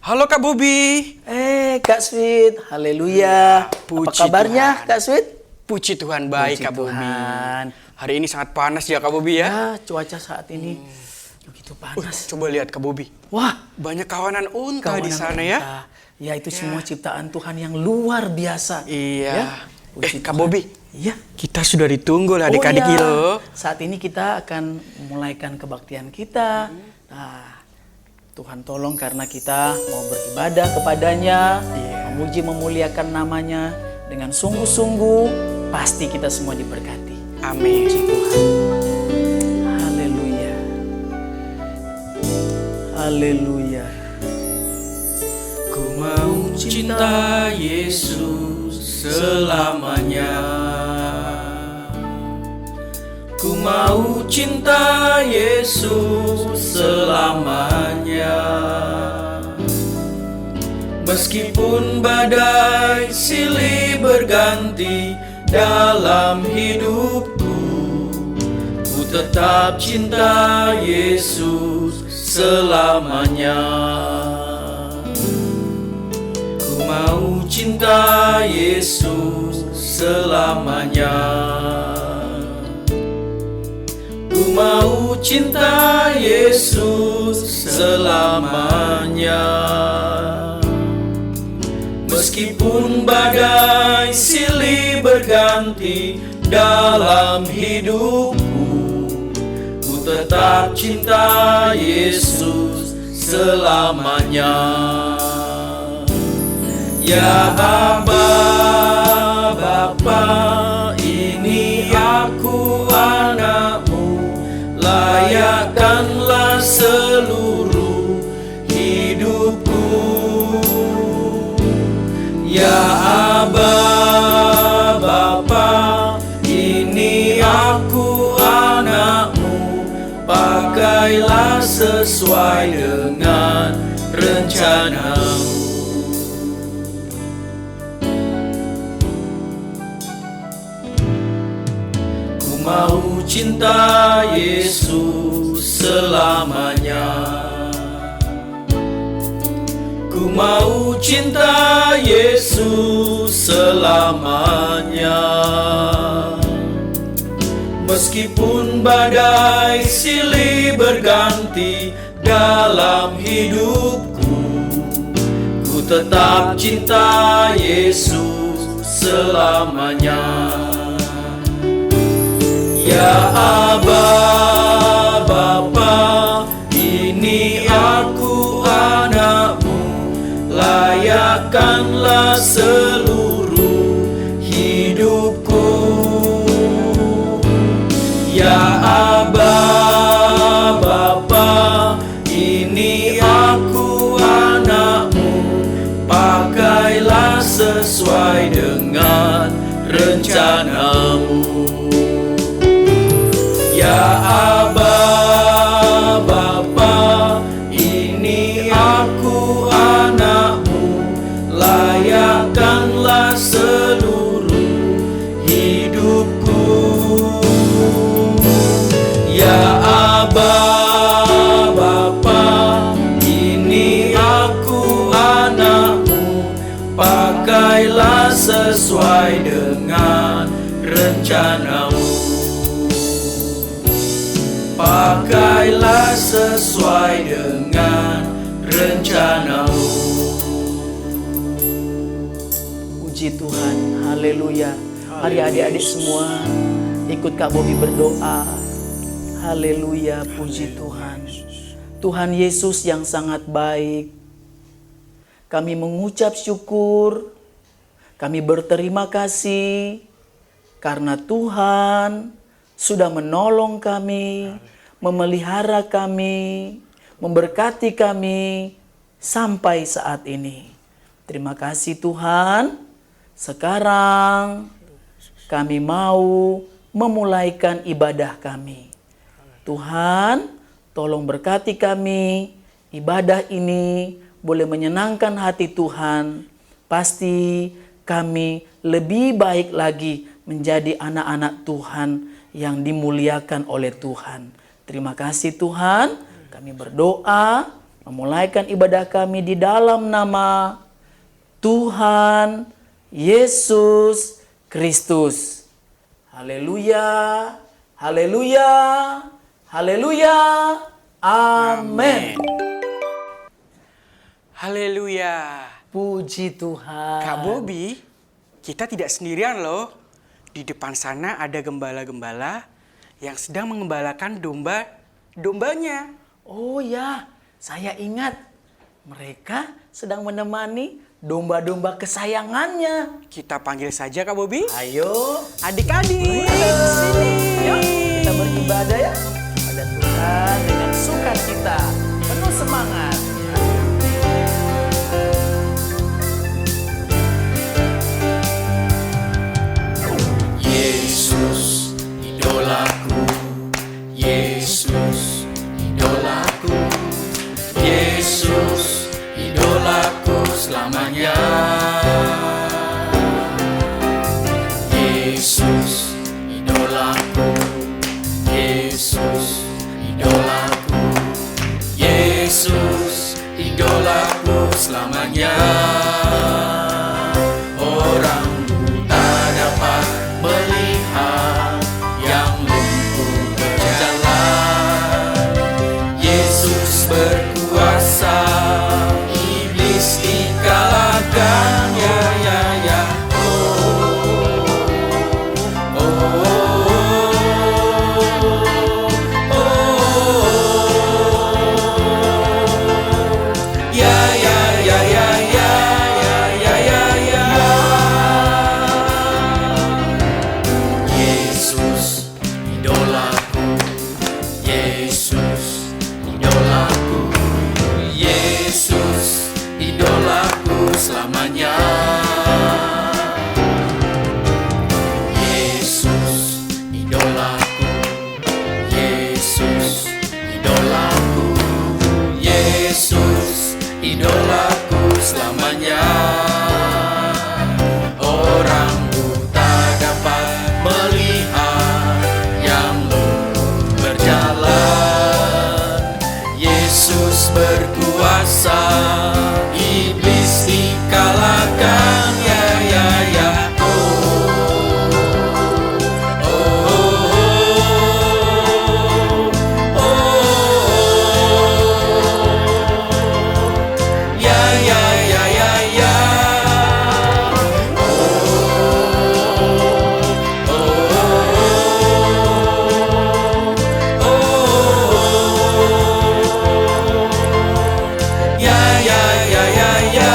Halo Kak Bobi. Kak Sweet, haleluya. Apa Puji kabarnya Tuhan. Kak Sweet? Puji Tuhan baik Puji Kak Bobi. Tuhan. Hari ini sangat panas ya Kak Bobi ya. Ya, cuaca saat ini begitu panas. Coba lihat Kak Bobi. Wah, Banyak kawanan unta di kawanan sana unta. ya. Ya, itu semua ciptaan Tuhan yang luar biasa. Iya. Ya, puji Kak Tuhan. Bobi, Iya. kita sudah ditunggu lah adik-adik iya. lo. Saat ini kita akan memulaikan kebaktian kita. Nah, Tuhan tolong karena kita mau beribadah kepadanya, memuji memuliakan namanya dengan sungguh-sungguh, pasti kita semua diberkati. Amin. Puji Tuhan. Haleluya. Haleluya. Ku mau cinta Yesus selamanya. Ku mau cinta Yesus selamanya. Meskipun badai silih berganti dalam hidupku, ku tetap cinta Yesus selamanya. Ku mau cinta Yesus selamanya. Ku mau cinta Yesus selamanya. Meskipun badai silih berganti dalam hidupku, ku tetap cinta Yesus selamanya. Ya Aba, Bapa, ini aku anakmu, layakkanlah seluruh hidupku. Ya Aba, Bapa, ini aku anakmu, pakailah sesuai dengan rencanamu. Ku mau cinta Yesus selamanya. Ku mau cinta Yesus selamanya. Meskipun badai silih berganti dalam hidupku, ku tetap cinta Yesus selamanya. Ya Aba, Bapa, ini aku anakmu, layakkanlah seluruh hidupku. Ya Aba, Bapa, ini aku anakmu, pakailah sesuai dengan rencanamu. Ya Aba, Bapa, ini aku anakmu, layakkanlah seluruh hidupku. Ya Aba, Bapa, ini aku anakmu, pakailah sesuai dengan rencanamu. Pakailah sesuai dengan rencanamu. Puji Tuhan, haleluya. Mari adik-adik semua ikut Kak Bobi berdoa. Haleluya, puji Tuhan. Tuhan Yesus yang sangat baik, kami mengucap syukur, kami berterima kasih karena Tuhan sudah menolong kami, memelihara kami, memberkati kami sampai saat ini. Terima kasih Tuhan. Sekarang kami mau memulaikan ibadah kami. Tuhan, tolong berkati kami. Ibadah ini boleh menyenangkan hati Tuhan. Pasti kami lebih baik lagi menjadi anak-anak Tuhan yang dimuliakan oleh Tuhan. Terima kasih Tuhan. Kami berdoa memulaikan ibadah kami di dalam nama Tuhan Yesus Kristus. Haleluya, haleluya, haleluya, amin. Haleluya. Puji Tuhan. Kak Bobby, kita tidak sendirian loh. Di depan sana ada gembala-gembala yang sedang mengembalakan dombanya. Oh ya, saya ingat. Mereka sedang menemani domba-domba kesayangannya. Kita panggil saja Kak Bobby. Ayo, Adik-adik, sini. sini. Yuk, kita beribadah ya pada Tuhan dengan sukacita, penuh semangat. Yesus, idolaku. Yesus, idolaku. Yesus, idolaku selamanya. Yesus, idolaku. Yesus, idolaku. Yesus, idolaku selamanya. Orang buta dapat melihat, yang lumpuh berjalan. Yesus berkuasa, iblis dikalahkan. Ya, ya, ya. Oh, oh, ya, ya, ya, ya, ya, ya, ya, ya, ya. Yesus, idolaku. Yesus, idolaku. Yesus, idolaku selamanya. Yesus, idolaku. Yesus, idolaku. Yesus, idolaku selamanya. Orang buta dapat melihat, yang lumpuh berjalan. Yesus berkuasa, iblis dikalahkan. Ya, ya, ya. Oh, oh, oh, oh. Ya, ya, ya, ya, ya. Ya, ya, ya, ya, ya.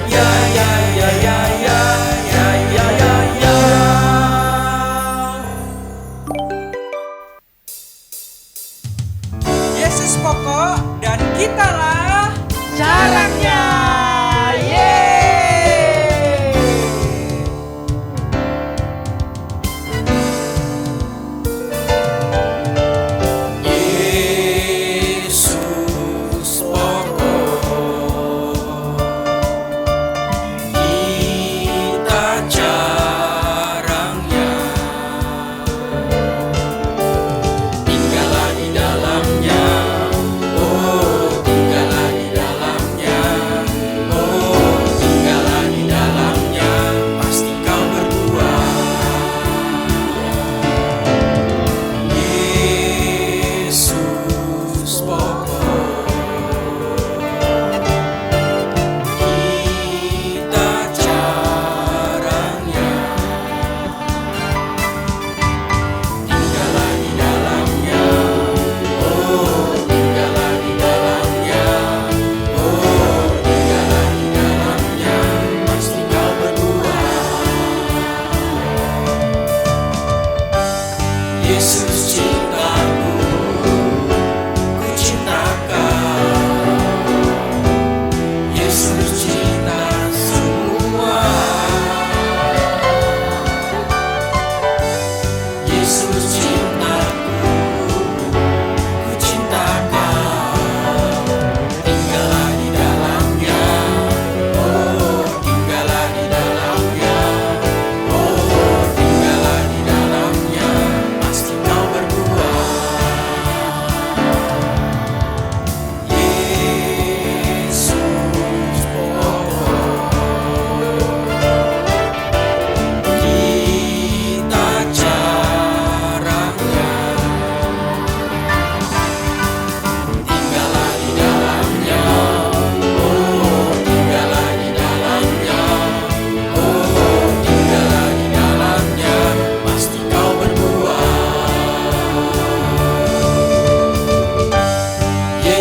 Ya, ya, ya, ya, ya, ya, ya, ya, ya. Yesus pokok dan kitalah Caranya, yeay! Yesus pokok, kita caranya, tinggallah di dalamnya. Oh, tinggallah di dalamnya.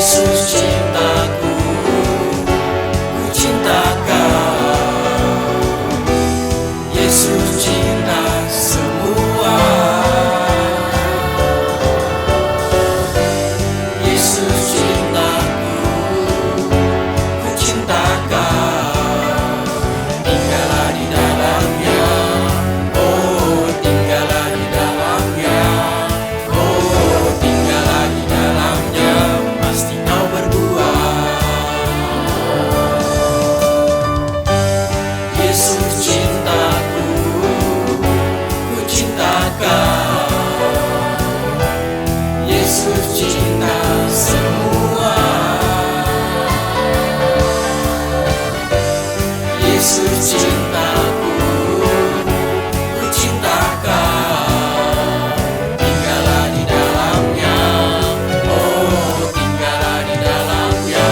Yesus cintaku, ku cinta Kau. Yesus cinta semua. Yesus cintaku, ku cinta Kau. Tinggallah di dalamnya, oh tinggallah di dalamnya, oh tinggallah di dalamnya, pasti kau berbuah. Yesus cintaku, ku cinta Kau. Yesus cinta semua. Yesus cintaku, ku cinta Kau. Tinggallah di dalamnya, oh tinggallah di dalamnya,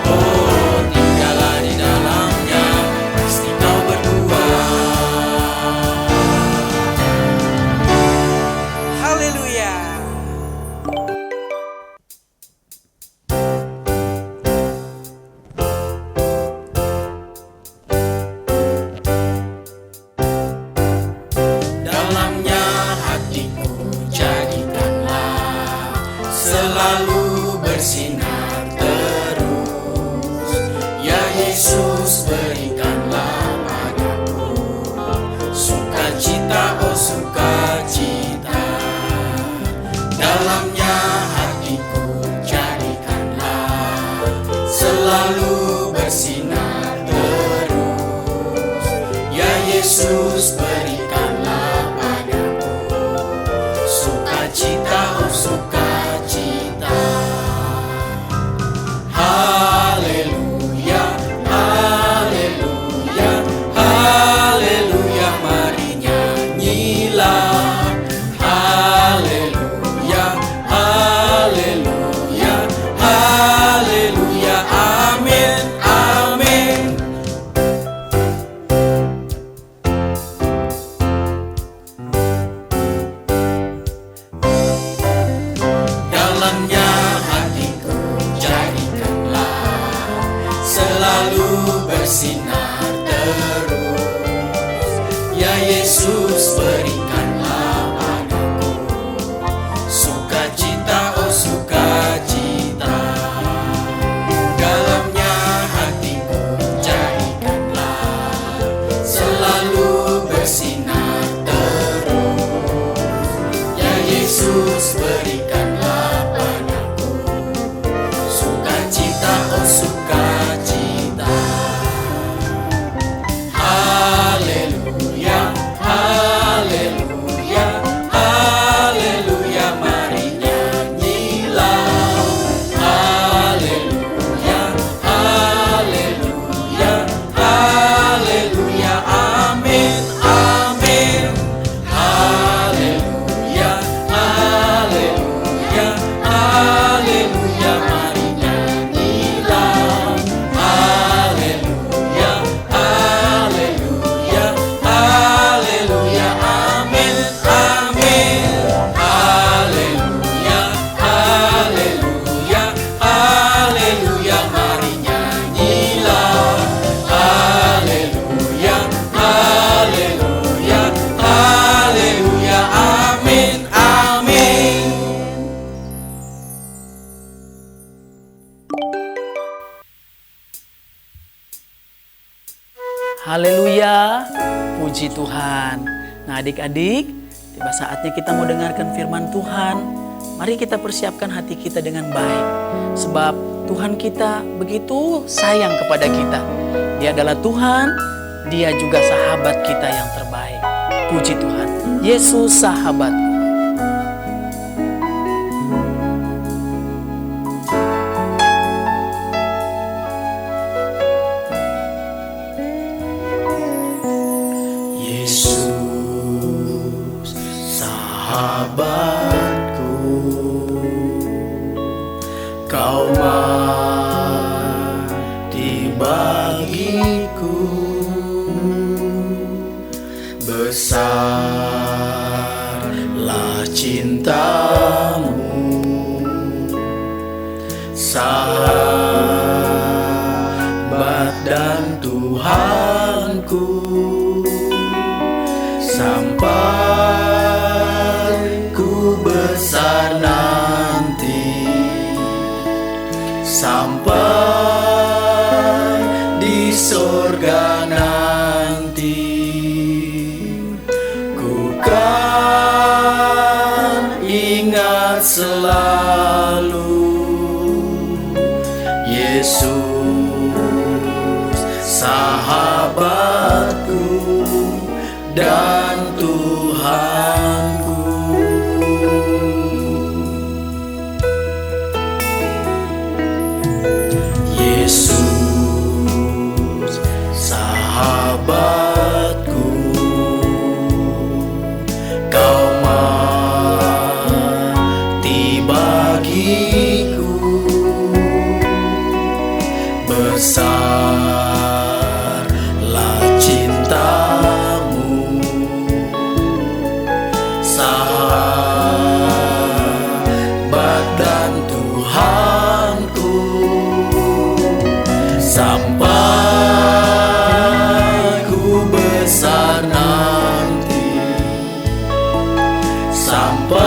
oh tinggallah di dalamnya, pasti kau berbuah. Haleluya. Dalamnya hatiku jadikanlah selalu bersinar terus. Ya Yesus berikanlah padaku sukacita, oh sukacita. Dalamnya hatiku jadikanlah selalu bersinar terus. Ya Yesus berikanlah padaku sukacita, oh sukacita. Haleluya, haleluya, haleluya, mari nyanyilah. Haleluya, haleluya, haleluya, amin, amin. Dalamnya hatiku jadikanlah selalu bersinar terus. Ya Yesus berikanlah padaku sukacita, oh sukacita. Dalamnya hatiku jadikanlah selalu bersinar terus. Ya Yesus berikanlah padaku sukacita, oh sukacita. Haleluya, haleluya, haleluya, mari nyanyilah. Haleluya, haleluya, haleluya, amin, amin. Haleluya, haleluya, haleluya, mari nyanyilah. Haleluya, haleluya, haleluya, amin, amin. Haleluya, haleluya, haleluya, mari nyanyilah. Haleluya, haleluya, haleluya, amin, amin. Haleluya, puji Tuhan. Nah adik-adik, tiba saatnya kita mau dengarkan firman Tuhan. Mari kita persiapkan hati kita dengan baik. Sebab Tuhan kita begitu sayang kepada kita. Dia adalah Tuhan, Dia juga sahabat kita yang terbaik. Puji Tuhan, Yesus sahabatku. Yesus sahabatku, Kau mati bagiku. Besarlah cintamu, sahabat dan Tuhanku, sampai ku besar nanti, sampai di sorga nanti, ku kan ingat selalu Yesus, sahabatku dan Tuhanku. Yesus, sahabatku, kau mati bagiku, besarlah cintamu, sahabat dan Tuhanku, sampai ku besar nanti, sampai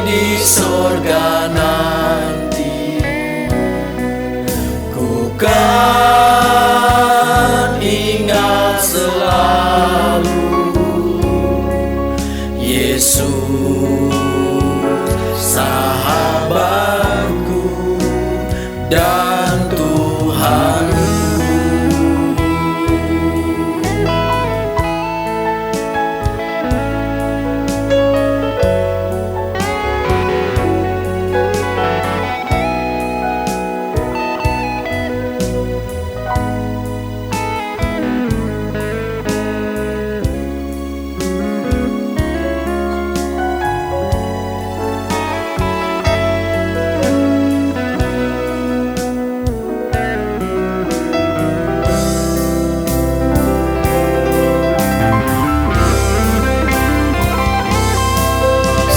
di sorga nanti, ku kan ingat selalu Yesus, sahabatku dan Tuhanku.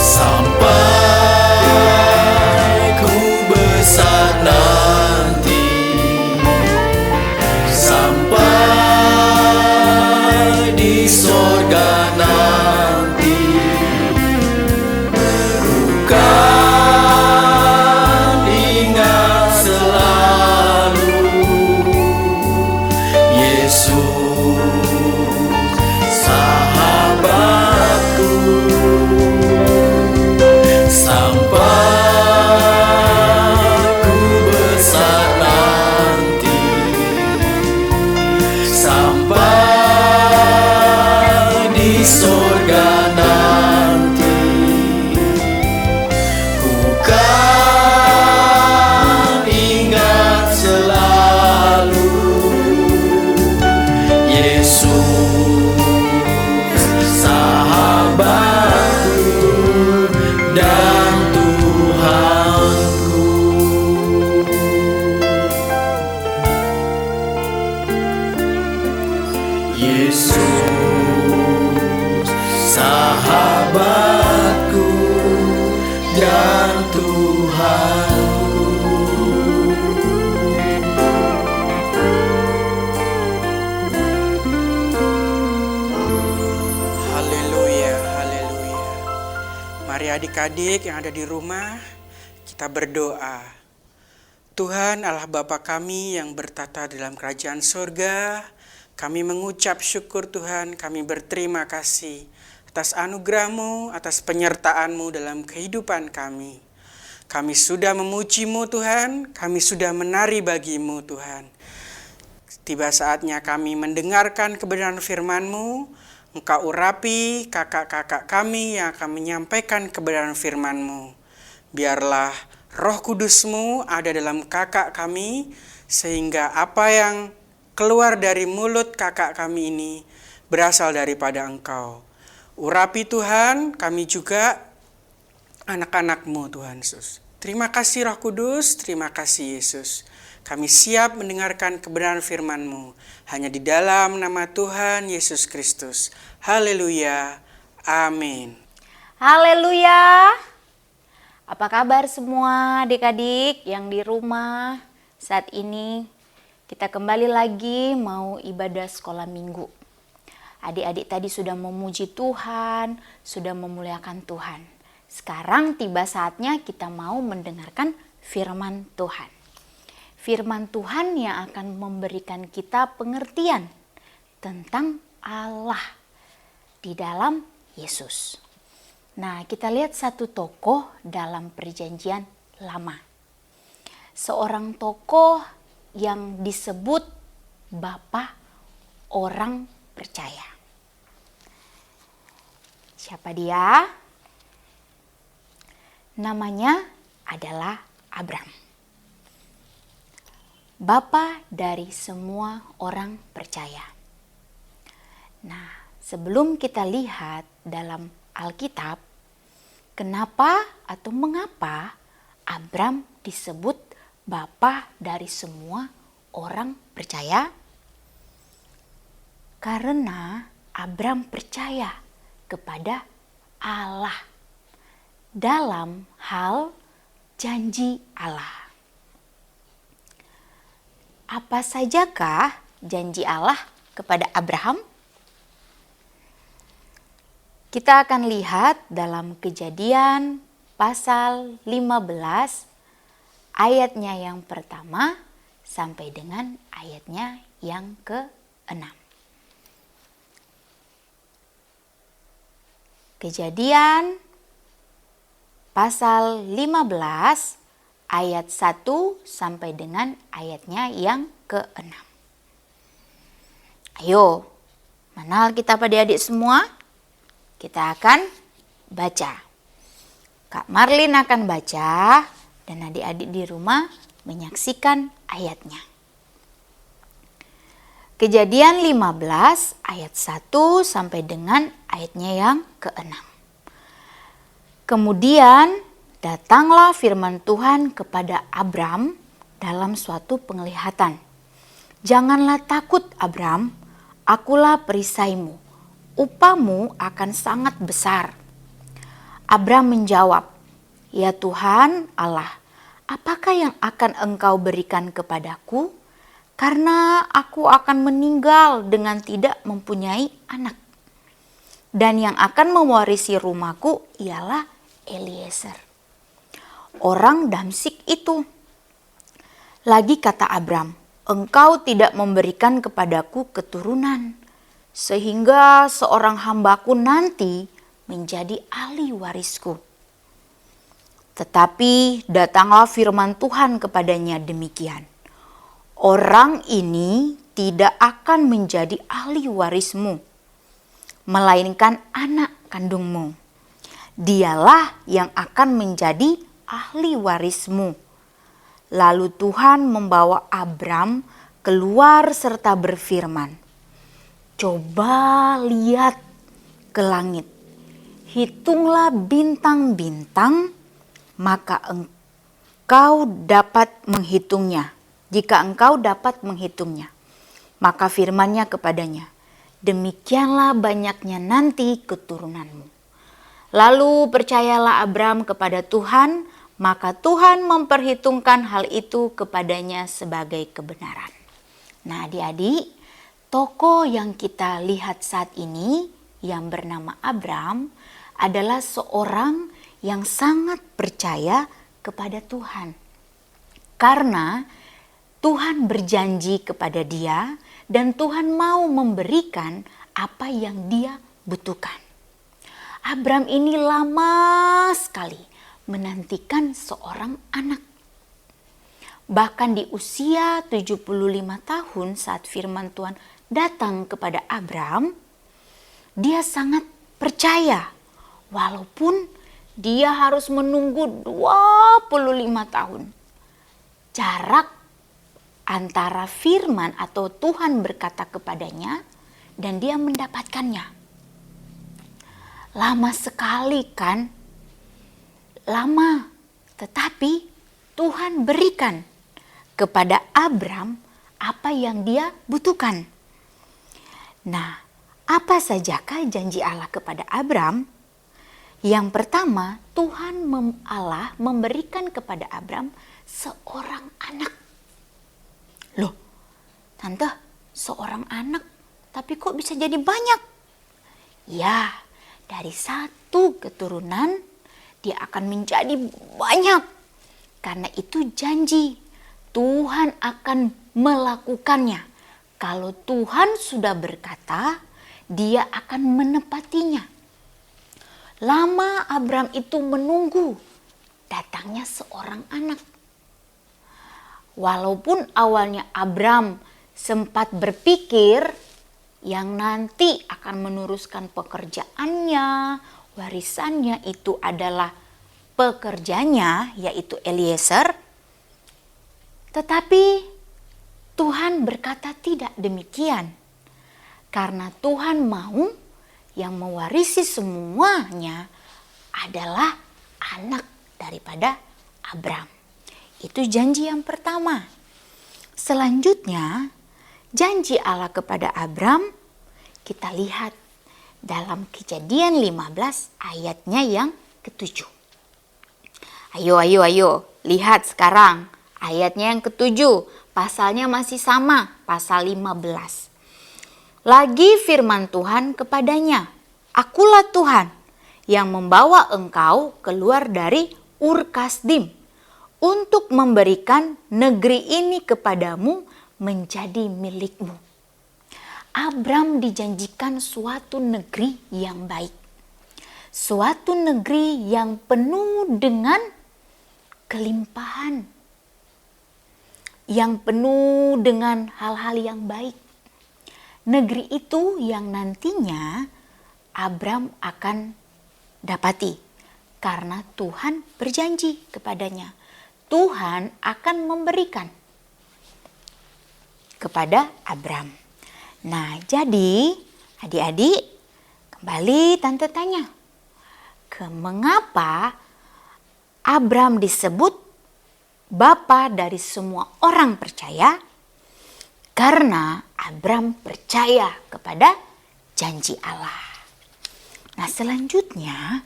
Sampai ku besar nanti, sampai di sorga nanti, ku kan ingat selalu Yesus, sahabatku, sampai ku besar nanti, sampai di sorga nanti, ku kan ingat selalu Yesus, sahabatku dan Tuhanku. Yesus, sahabatku dan Tuhanku. Haleluya, haleluya. Mari adik-adik yang ada di rumah, kita berdoa. Tuhan Allah Bapa kami yang bertata dalam kerajaan surga, kami mengucap syukur Tuhan, kami berterima kasih atas anugerah-Mu, atas penyertaan-Mu dalam kehidupan kami. Kami sudah memuji-Mu Tuhan, kami sudah menari bagi-Mu Tuhan. Tiba saatnya kami mendengarkan kebenaran firman-Mu, Engkau urapi kakak-kakak kami yang akan menyampaikan kebenaran firman-Mu. Biarlah Roh Kudus-Mu ada dalam kakak kami, sehingga apa yang keluar dari mulut kakak kami ini berasal daripada Engkau. Urapi Tuhan, kami juga anak-anak-Mu Tuhan Yesus. Terima kasih Roh Kudus, terima kasih Yesus. Kami siap mendengarkan kebenaran firman-Mu. Hanya di dalam nama Tuhan Yesus Kristus. Haleluya. Amin. Haleluya. Apa kabar semua adik-adik yang di rumah saat ini? Kita kembali lagi mau ibadah sekolah minggu. Adik-adik tadi sudah memuji Tuhan, sudah memuliakan Tuhan. Sekarang tiba saatnya kita mau mendengarkan firman Tuhan. Firman Tuhan yang akan memberikan kita pengertian tentang Allah di dalam Yesus. Nah, kita lihat satu tokoh dalam Perjanjian Lama. Seorang tokoh yang disebut Bapa orang percaya. Siapa dia? Namanya adalah Abram. Bapa dari semua orang percaya. Nah, sebelum kita lihat dalam Alkitab, kenapa atau mengapa Abram disebut bapa dari semua orang percaya? Karena Abram percaya kepada Allah dalam hal janji Allah. Apa sajakah janji Allah kepada Abraham? Kita akan lihat dalam Kejadian pasal 15 ayatnya yang pertama sampai dengan ayatnya yang ke-6. Kejadian pasal 15 ayat 1 sampai dengan ayatnya yang ke-6. Ayo, mana Alkitab adik-adik semua? Kita akan baca. Kak Marlin akan baca dan adik-adik di rumah menyaksikan ayatnya. Kejadian 15 ayat 1 sampai dengan ayatnya yang ke-6. Kemudian datanglah firman Tuhan kepada Abram dalam suatu penglihatan. Janganlah takut Abram, akulah perisaimu. Upamu akan sangat besar. Abram menjawab, ya Tuhan Allah, apakah yang akan engkau berikan kepadaku? Karena aku akan meninggal dengan tidak mempunyai anak. Dan yang akan mewarisi rumahku ialah Eliezer, orang Damsik itu. Lagi kata Abram, engkau tidak memberikan kepadaku keturunan, sehingga seorang hambaku nanti menjadi ahli warisku. Tetapi datanglah firman Tuhan kepadanya demikian. Orang ini tidak akan menjadi ahli warismu, melainkan anak kandungmu. Dialah yang akan menjadi ahli warismu. Lalu Tuhan membawa Abram keluar serta berfirman, coba lihat ke langit, hitunglah bintang-bintang, maka engkau dapat menghitungnya. Jika engkau dapat menghitungnya, maka firman-Nya kepadanya, demikianlah banyaknya nanti keturunanmu. Lalu percayalah Abram kepada Tuhan, maka Tuhan memperhitungkan hal itu kepadanya sebagai kebenaran. Nah adik-adik, tokoh yang kita lihat saat ini yang bernama Abram adalah seorang yang sangat percaya kepada Tuhan. Karena Tuhan berjanji kepada dia dan Tuhan mau memberikan apa yang dia butuhkan. Abram ini lama sekali menantikan seorang anak. Bahkan di usia 75 tahun saat firman Tuhan datang kepada Abram, dia sangat percaya walaupun dia harus menunggu 25 tahun. Jarak antara firman atau Tuhan berkata kepadanya dan dia mendapatkannya. Lama sekali kan? Lama, tetapi Tuhan berikan kepada Abram apa yang dia butuhkan. Nah, apa sajakah janji Allah kepada Abram? Yang pertama, Allah memberikan kepada Abram seorang anak. Loh, Tante, seorang anak, tapi kok bisa jadi banyak? Ya, dari satu keturunan dia akan menjadi banyak. Karena itu janji, Tuhan akan melakukannya. Kalau Tuhan sudah berkata, dia akan menepatinya. Lama Abram itu menunggu datangnya seorang anak. Walaupun awalnya Abram sempat berpikir yang nanti akan meneruskan pekerjaannya, warisannya itu adalah pekerjanya, yaitu Eliezer. Tetapi Tuhan berkata tidak demikian. Karena Tuhan mau yang mewarisi semuanya adalah anak daripada Abram. Itu janji yang pertama. Selanjutnya, janji Allah kepada Abram kita lihat dalam Kejadian 15 ayatnya yang ke-7. Ayo, lihat sekarang ayatnya yang ke-7. Pasalnya masih sama, pasal 15. Lagi firman Tuhan kepadanya, "Akulah Tuhan yang membawa engkau keluar dari Ur Kasdim untuk memberikan negeri ini kepadamu menjadi milikmu." Abram dijanjikan suatu negeri yang baik. Suatu negeri yang penuh dengan kelimpahan. Yang penuh dengan hal-hal yang baik. Negeri itu yang nantinya Abram akan dapati. Karena Tuhan berjanji kepadanya. Tuhan akan memberikan kepada Abram. Nah, jadi adik-adik, kembali Tante tanya, mengapa Abram disebut bapa dari semua orang percaya? Karena Abram percaya kepada janji Allah. Nah, selanjutnya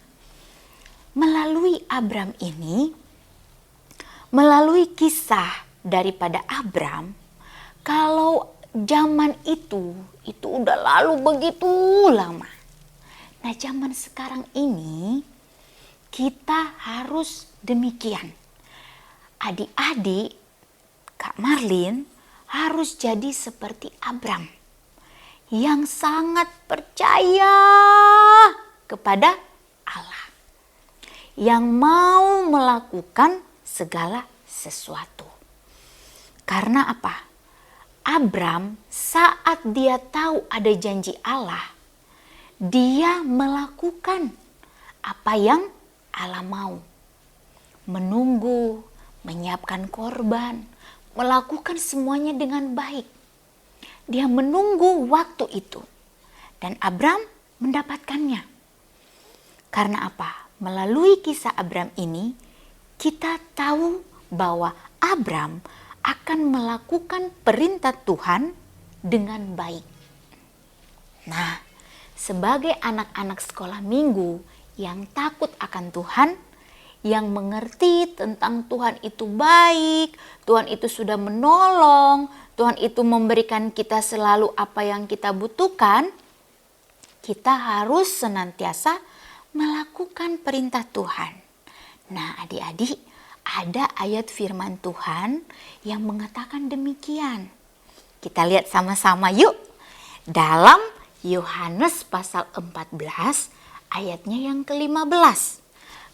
melalui Abram ini, melalui kisah daripada Abram, kalau zaman itu udah lalu begitu lama. Nah, zaman sekarang ini kita harus demikian. Adik-adik, Kak Marlin harus jadi seperti Abram yang sangat percaya kepada Allah, yang mau melakukan segala sesuatu. Karena apa? Abram saat dia tahu ada janji Allah, dia melakukan apa yang Allah mau. Menunggu, menyiapkan korban, melakukan semuanya dengan baik. Dia menunggu waktu itu. Dan Abram mendapatkannya. Karena apa? Melalui kisah Abram ini, kita tahu bahwa Abram akan melakukan perintah Tuhan dengan baik. Nah, sebagai anak-anak sekolah minggu yang takut akan Tuhan, yang mengerti tentang Tuhan itu baik, Tuhan itu sudah menolong, Tuhan itu memberikan kita selalu apa yang kita butuhkan, kita harus senantiasa melakukan perintah Tuhan. Nah, adik-adik, ada ayat firman Tuhan yang mengatakan demikian. Kita lihat sama-sama yuk. Dalam Yohanes pasal 14 ayatnya yang ke-15.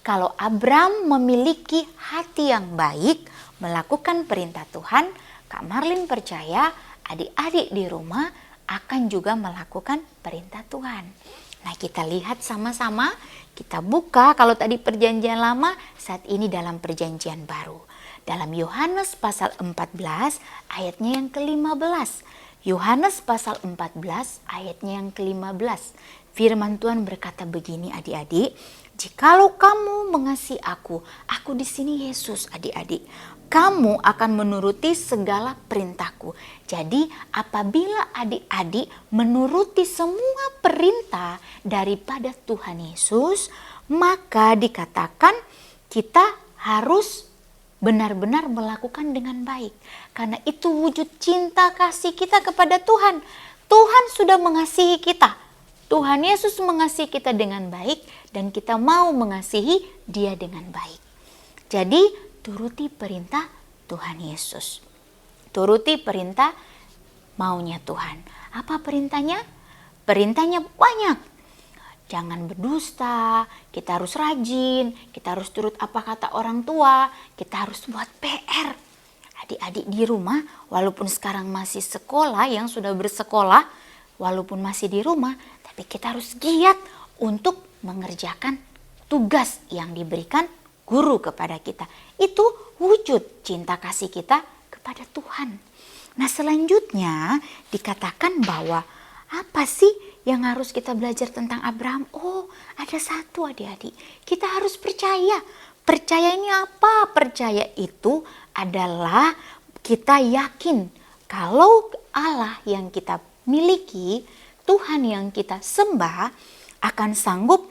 Kalau Abram memiliki hati yang baik, melakukan perintah Tuhan, Kak Marlin percaya adik-adik di rumah akan juga melakukan perintah Tuhan. Nah, kita lihat sama-sama, kita buka kalau tadi perjanjian lama, saat ini dalam perjanjian baru. Dalam Yohanes pasal 14 ayatnya yang ke-15. Yohanes pasal 14 ayatnya yang ke-15. Firman Tuhan berkata begini adik-adik, "Jikalau kamu mengasihi aku di sini Yesus adik-adik, kamu akan menuruti segala perintahku." Jadi apabila adik-adik menuruti semua perintah daripada Tuhan Yesus, maka dikatakan kita harus benar-benar melakukan dengan baik. Karena itu wujud cinta kasih kita kepada Tuhan. Tuhan sudah mengasihi kita. Tuhan Yesus mengasihi kita dengan baik dan kita mau mengasihi Dia dengan baik. Jadi turuti perintah Tuhan Yesus. Turuti perintah maunya Tuhan. Apa perintahnya? Perintahnya banyak. Jangan berdusta, kita harus rajin, kita harus turut apa kata orang tua, kita harus buat PR. Adik-adik di rumah, walaupun sekarang masih sekolah, yang sudah bersekolah, walaupun masih di rumah, tapi kita harus giat untuk mengerjakan tugas yang diberikan guru kepada kita. Itu wujud cinta kasih kita kepada Tuhan. Nah, selanjutnya dikatakan bahwa apa sih yang harus kita belajar tentang Abraham? Oh, ada satu adik-adik. Kita harus percaya. Percaya ini apa? Percaya itu adalah kita yakin kalau Allah yang kita miliki, Tuhan yang kita sembah akan sanggup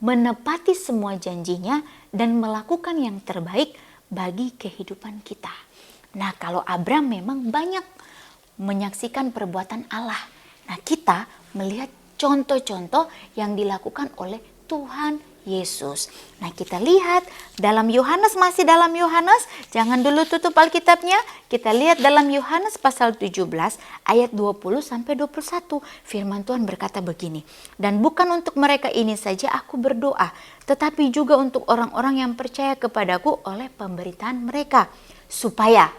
menepati semua janjinya dan melakukan yang terbaik bagi kehidupan kita. Nah, kalau Abraham memang banyak menyaksikan perbuatan Allah. Nah, kita melihat contoh-contoh yang dilakukan oleh Tuhan Yesus. Nah, kita lihat dalam Yohanes, masih dalam Yohanes, jangan dulu tutup Alkitabnya. Kita lihat dalam Yohanes pasal 17 ayat 20 sampai 21. Firman Tuhan berkata begini, "Dan bukan untuk mereka ini saja aku berdoa, tetapi juga untuk orang-orang yang percaya kepadaku oleh pemberitaan mereka, supaya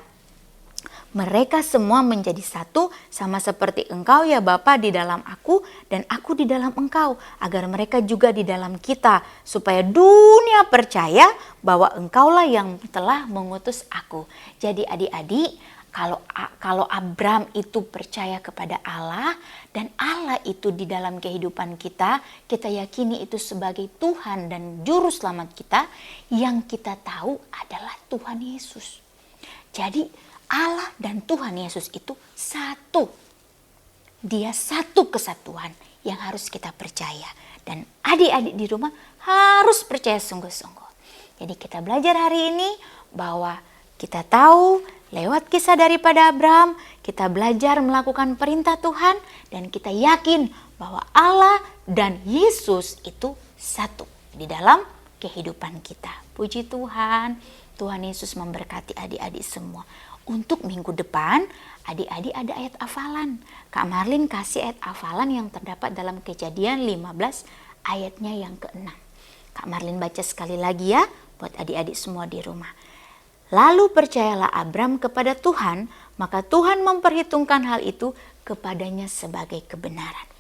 mereka semua menjadi satu, sama seperti Engkau ya Bapa di dalam aku dan aku di dalam Engkau, agar mereka juga di dalam kita, supaya dunia percaya bahwa Engkaulah yang telah mengutus aku." Jadi adik-adik, kalau Abraham itu percaya kepada Allah dan Allah itu di dalam kehidupan kita, kita yakini itu sebagai Tuhan dan juru selamat kita, yang kita tahu adalah Tuhan Yesus. Jadi Allah dan Tuhan Yesus itu satu. Dia satu kesatuan yang harus kita percaya. Dan adik-adik di rumah harus percaya sungguh-sungguh. Jadi kita belajar hari ini bahwa kita tahu lewat kisah daripada Abraham, kita belajar melakukan perintah Tuhan dan kita yakin bahwa Allah dan Yesus itu satu di dalam kehidupan kita. Puji Tuhan, Tuhan Yesus memberkati adik-adik semua. Untuk minggu depan, adik-adik ada ayat hafalan. Kak Marlin kasih ayat hafalan yang terdapat dalam Kejadian 15 ayatnya yang ke-6. Kak Marlin baca sekali lagi ya buat adik-adik semua di rumah. "Lalu percayalah Abram kepada Tuhan, maka Tuhan memperhitungkan hal itu kepadanya sebagai kebenaran."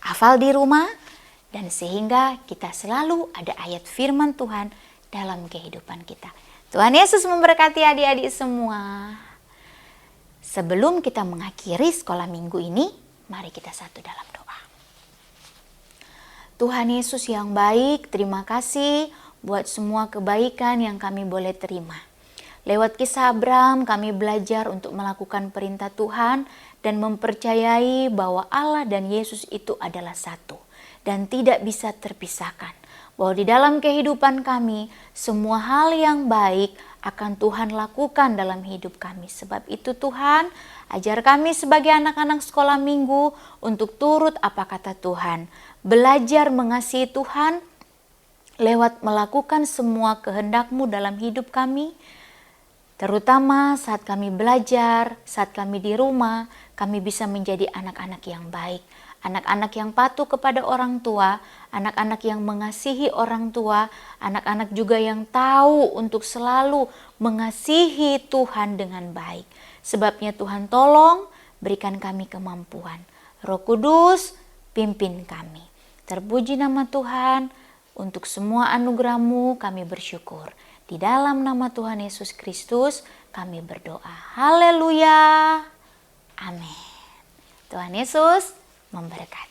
Hafal di rumah, dan sehingga kita selalu ada ayat firman Tuhan dalam kehidupan kita. Tuhan Yesus memberkati adik-adik semua. Sebelum kita mengakhiri sekolah minggu ini, mari kita satu dalam doa. Tuhan Yesus yang baik, terima kasih buat semua kebaikan yang kami boleh terima. Lewat kisah Abraham, kami belajar untuk melakukan perintah Tuhan dan mempercayai bahwa Allah dan Yesus itu adalah satu dan tidak bisa terpisahkan. Bahwa di dalam kehidupan kami, semua hal yang baik akan Tuhan lakukan dalam hidup kami. Sebab itu Tuhan, ajar kami sebagai anak-anak sekolah minggu untuk turut apa kata Tuhan. Belajar mengasihi Tuhan lewat melakukan semua kehendak-Mu dalam hidup kami. Terutama saat kami belajar, saat kami di rumah, kami bisa menjadi anak-anak yang baik. Anak-anak yang patuh kepada orang tua, anak-anak yang mengasihi orang tua, anak-anak juga yang tahu untuk selalu mengasihi Tuhan dengan baik. Sebabnya Tuhan tolong berikan kami kemampuan. Roh Kudus pimpin kami. Terpuji nama Tuhan, untuk semua anugerah-Mu kami bersyukur. Di dalam nama Tuhan Yesus Kristus kami berdoa. Haleluya. Amin. Tuhan Yesus memberkati.